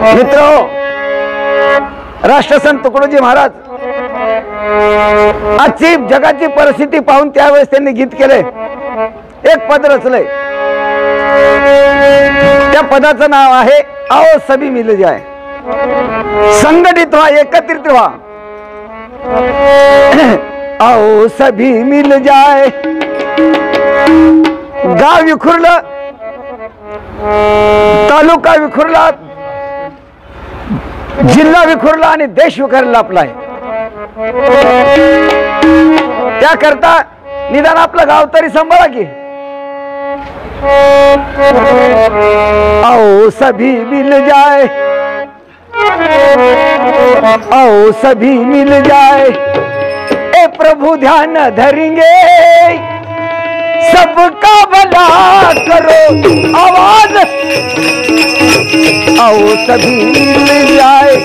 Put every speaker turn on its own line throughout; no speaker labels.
मित्र, राष्ट्रसंत तुकडोजी महाराज आजची जगाची परिस्थिती पाहून त्यावेळेस त्यांनी गीत केले, एक पद रचलंय. त्या पदाचं नाव आहे आओ सभी मिल जाए. संघटित व्हा, एकत्रित व्हा. आओ सभी मिल जाए. गाव विखुरलं, तालुका विखुरला, जिल्हा विखुरला आणि देश विखुरला आपला आहे. त्याकरता निदान आपलं गाव तरी सांभाळा की. आओ सभी मिल जाए, आओ सभी मिल जाए. ए प्रभु ध्यान धरेंगे, सबका भला करो आवाज. आओ सभी मिल जाए,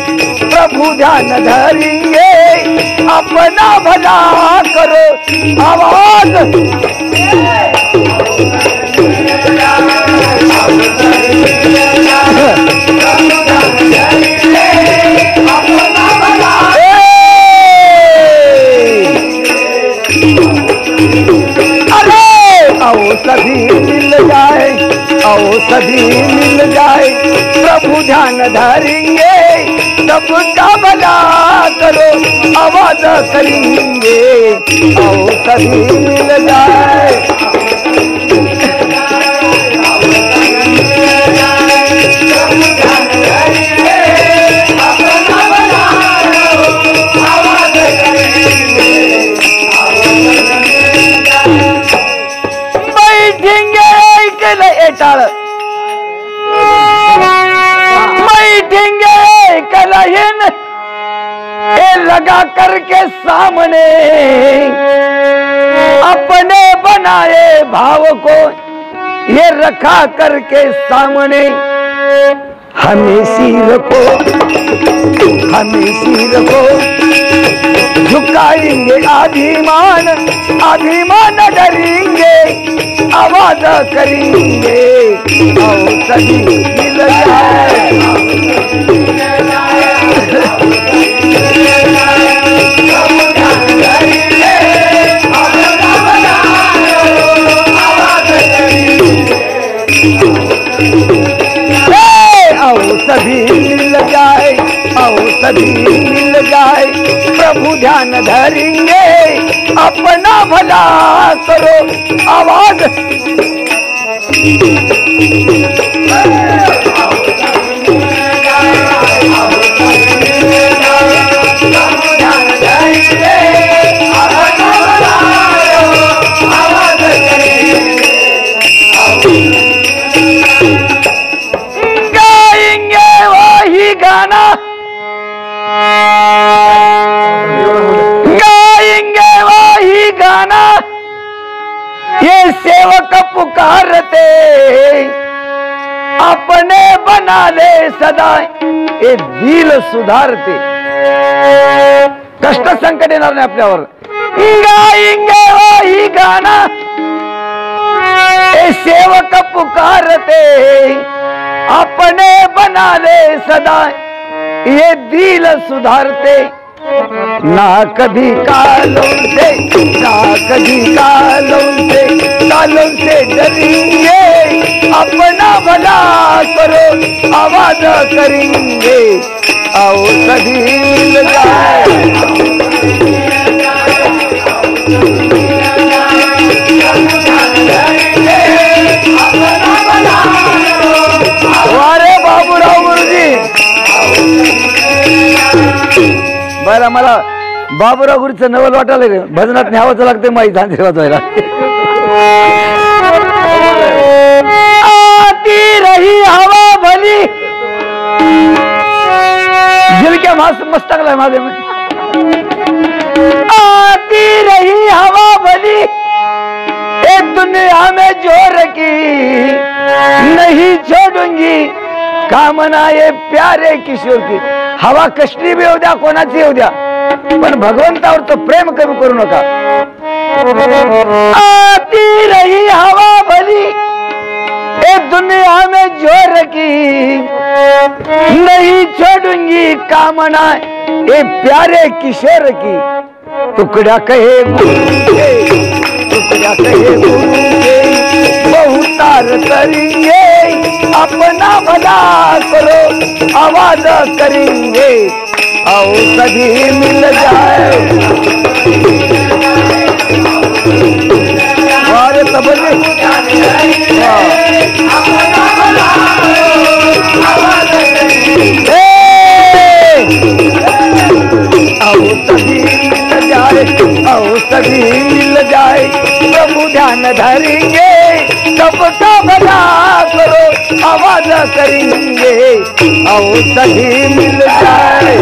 प्रभु ध्यान धरेंगे, अपना भला करो आवाज. आओ सभी मिल जाए, आओ सभी मिल जाए, प्रभु ध्यान धरेंगे, सबका भला करो आवाज करेंगे. आओ सभी मिल जाए. बैठेंगे कलहिन ए लगा करके सामने, अपने बनाए भाव को ये रखा करके सामने. हमें सिर को, हमें सिर को झुकाएंगे, अभिमान अभिमान डरेंगे, आवाज करेंगे. आओ सभी मिल जाए. आओ सभी मिल जाए, आओ सभी मिल जाए, प्रभु ध्यान धरेंगे, अपना भला करो आवाज. गाएंगे वही गाना, गाएंगे वही गाना, ये सेवक पुकारते, अपने बना ले सदा, ये दिल सुधारते. कष्ट संकट येणार नाही आपल्यावर. गाएंगे वही गाना, ये सेवक पुकारते, अपने बना ले सदा, ये दिल सुधारते. ना कभी कालों से, ना कभी कालों से डरेंगे, अपना भला करो आवाज करेंगे. आओ सभी मिल जाए. अरे बाबूराव गुरुजी, बरं मला बाबूराव गुरुचं नवल वाटायला रे. भजनात न्यावंच लागते माहिती झांजरी वाजवायला. आती रही हवा भली, जिनके मस्त टाकलाय माझे. आती रही हवा भली, एक दुनिया में जोर की नहीं छोडूंगी, कामना ये प्यारे किशोर की. हवा कसली बी येऊ द्या, कोणाची येऊ द्या, पण भगवंतावर तो प्रेम कमी करू नका. आती रही हवा भली, ए दुनिया में जोर की नहीं छोड़ूंगी कामना ए प्यारे किशोर की। टुकड़ा कहे गुरु के, टुकड़ा कहे गुरु के, बहुतार करेंगे अपना भला करो आवाज करेंगे। आओ सभी मिल जाए और सबने आओ सभी मिल जाए, आओ सभी मिल जाए, प्रभु ध्यान धरेंगे सबका भला करो आवाज करेंगे। आओ सभी मिल जाए।